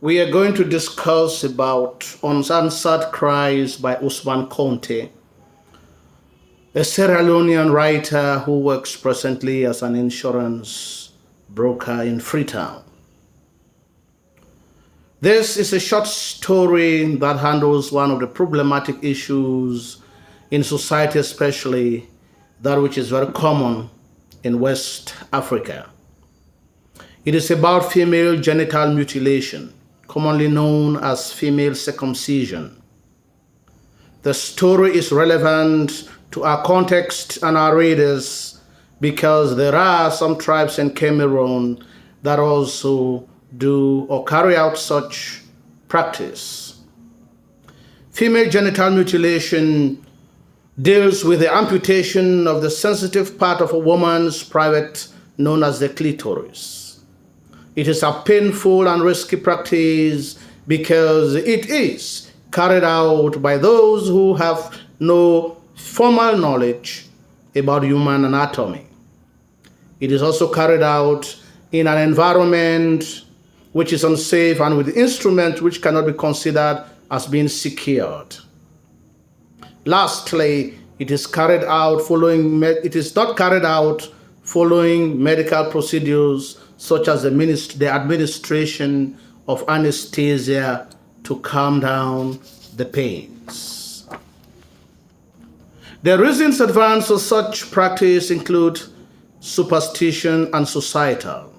We are going to discuss about Unanswered Cries by Usman Conte, a Sierra Leonean writer who works presently as an insurance broker in Freetown. This is a short story that handles one of the problematic issues in society, especially that which is very common in West Africa. It is about female genital mutilation, commonly known as female circumcision. The story is relevant to our context and our readers because there are some tribes in Cameroon that also do or carry out such practice. Female genital mutilation deals with the amputation of the sensitive part of a woman's private known as the clitoris. It is a painful and risky practice because it is carried out by those who have no formal knowledge about human anatomy. It is also carried out in an environment which is unsafe and with instruments which cannot be considered as being secured. Lastly, it is not carried out following medical procedures such as the administration of anesthesia to calm down the pains. The reasons advanced for such practice include superstition and societal.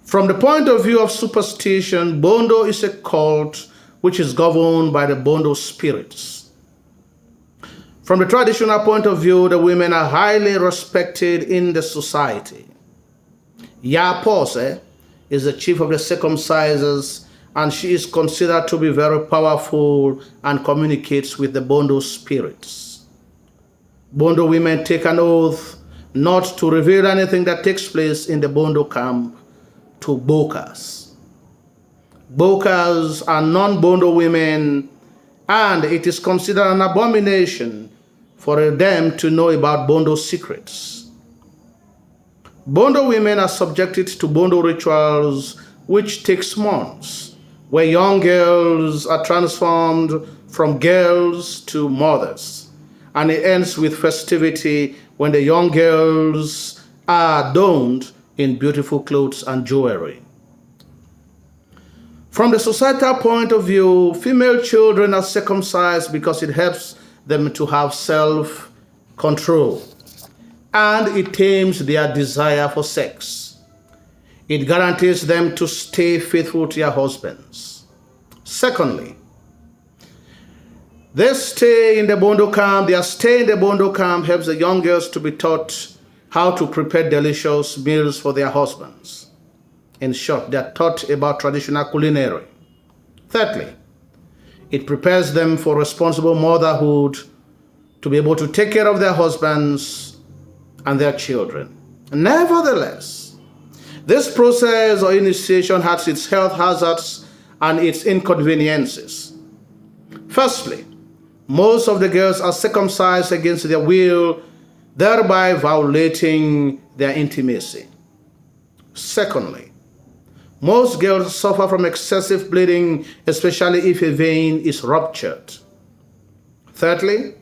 From the point of view of superstition, Bondo is a cult which is governed by the Bondo spirits. From the traditional point of view, the women are highly respected in the society. Ya Pose is the chief of the circumcisers, and she is considered to be very powerful and communicates with the Bondo spirits. Bondo women take an oath not to reveal anything that takes place in the Bondo camp to Bokas. Bokas are non-Bondo women, and it is considered an abomination for them to know about Bondo secrets. Bondo women are subjected to Bondo rituals which takes months, where young girls are transformed from girls to mothers, and it ends with festivity when the young girls are donned in beautiful clothes and jewelry. From the societal point of view, female children are circumcised because it helps them to have self-control and it tames their desire for sex. It guarantees them to stay faithful to their husbands. Secondly, their stay in the Bondo camp helps the young girls to be taught how to prepare delicious meals for their husbands. In short, they are taught about traditional culinary. Thirdly, it prepares them for responsible motherhood to be able to take care of their husbands and their children. Nevertheless, this process or initiation has its health hazards and its inconveniences. Firstly, most of the girls are circumcised against their will, thereby violating their intimacy. Secondly, most girls suffer from excessive bleeding, especially if a vein is ruptured. Thirdly,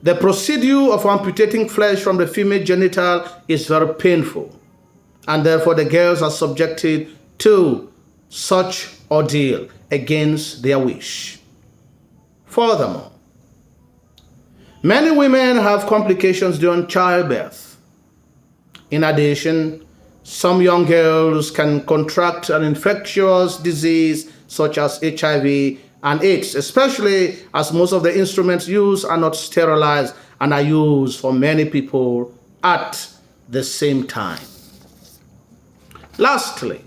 the procedure of amputating flesh from the female genital is very painful, and therefore the girls are subjected to such ordeal against their wish. Furthermore, many women have complications during childbirth. In addition, some young girls can contract an infectious disease such as HIV and AIDS, especially as most of the instruments used are not sterilized and are used for many people at the same time. Lastly,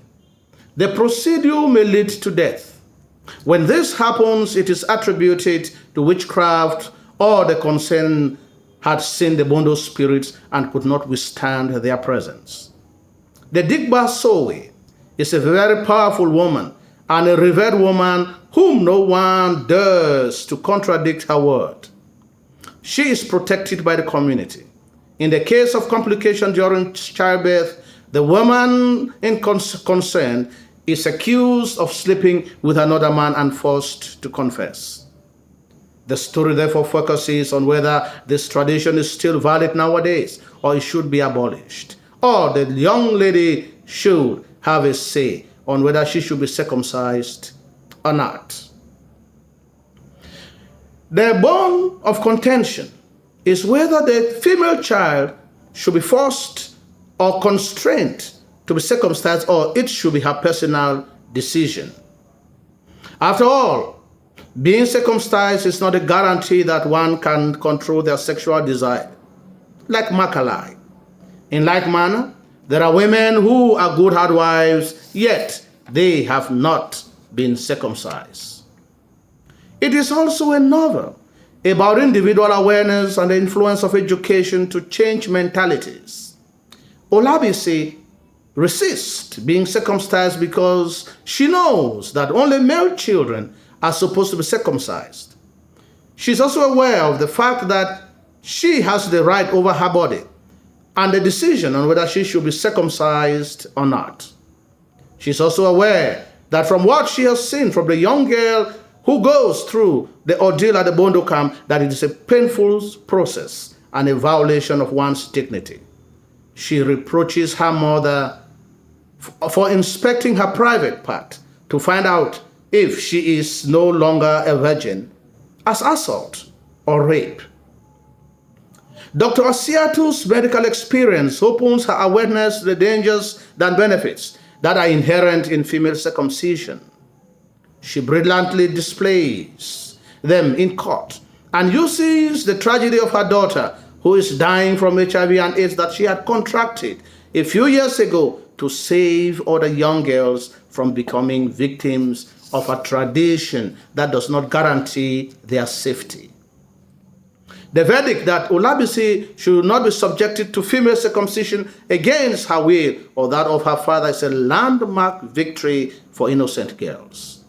the procedure may lead to death. When this happens, it is attributed to witchcraft or the concerned had seen the Bondo spirits and could not withstand their presence. The Digba Sowe is a very powerful woman and a revered woman whom no one dares to contradict her word. She is protected by the community. In the case of complication during childbirth, the woman in concern is accused of sleeping with another man and forced to confess. The story therefore focuses on whether this tradition is still valid nowadays or it should be abolished, or the young lady should have a say on whether she should be circumcised or not. The bone of contention is whether the female child should be forced or constrained to be circumcised, or it should be her personal decision. After all, being circumcised is not a guarantee that one can control their sexual desire, like Macaulay. In like manner, there are women who are good housewives, yet they have not been circumcised. It is also a novel about individual awareness and the influence of education to change mentalities. Olabisi resists being circumcised because she knows that only male children are supposed to be circumcised. She's also aware of the fact that she has the right over her body and the decision on whether she should be circumcised or not. She's also aware that from what she has seen from the young girl who goes through the ordeal at the Bondo camp, that it is a painful process and a violation of one's dignity. She reproaches her mother for inspecting her private part to find out if she is no longer a virgin as assault or rape. Dr. Asiatu's medical experience opens her awareness to the dangers and benefits that are inherent in female circumcision. She brilliantly displays them in court and uses the tragedy of her daughter, who is dying from HIV and AIDS that she had contracted a few years ago, to save other young girls from becoming victims of a tradition that does not guarantee their safety. The verdict that Olabisi should not be subjected to female circumcision against her will or that of her father is a landmark victory for innocent girls.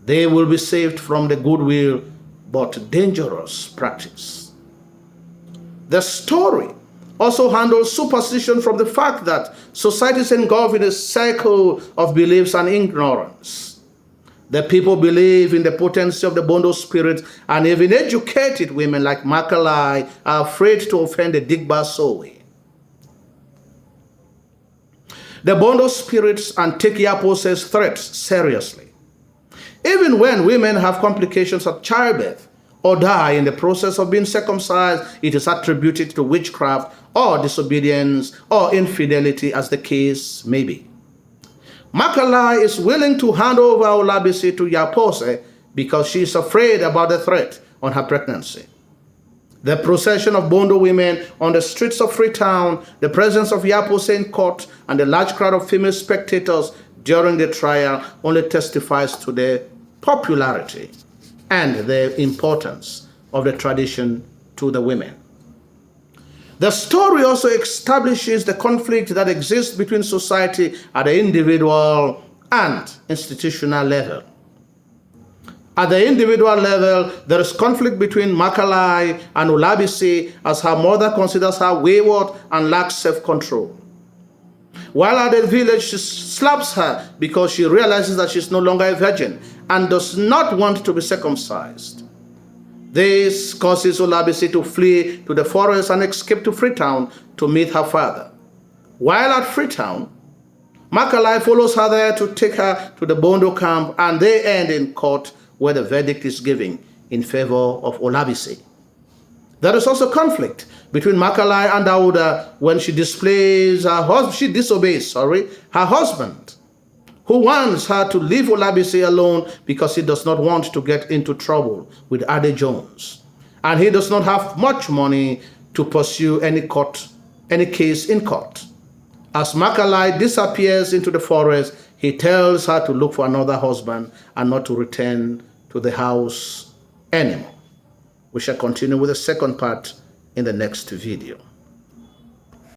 They will be saved from the goodwill but dangerous practice. The story also handles superstition from the fact that society is engulfed in a cycle of beliefs and ignorance. The people believe in the potency of the Bondo spirit, and even educated women like Macaulay are afraid to offend the Digba Sowe. The Bondo spirits and take Yapose's threats seriously. Even when women have complications of childbirth or die in the process of being circumcised, it is attributed to witchcraft or disobedience or infidelity, as the case may be. Macaulay is willing to hand over Olabisi to Yapose because she is afraid about the threat on her pregnancy. The procession of Bondo women on the streets of Freetown, the presence of Yapose in court, and the large crowd of female spectators during the trial only testifies to the popularity and the importance of the tradition to the women. The story also establishes the conflict that exists between society at the individual and institutional level. At the individual level, there is conflict between Macaulay and Olabisi, as her mother considers her wayward and lacks self-control. While at the village, she slaps her because she realizes that she is no longer a virgin and does not want to be circumcised. This causes Olabisi to flee to the forest and escape to Freetown to meet her father. While at Freetown, Macaulay follows her there to take her to the Bondo camp, and they end in court where the verdict is given in favor of Olabisi. There is also conflict between Macaulay and Dauda when she disobeys her husband, who wants her to leave Olabisi alone because he does not want to get into trouble with Ade Jones, and he does not have much money to pursue any case in court. As Macaulay disappears into the forest, he tells her to look for another husband and not to return to the house anymore. We shall continue with the second part in the next video.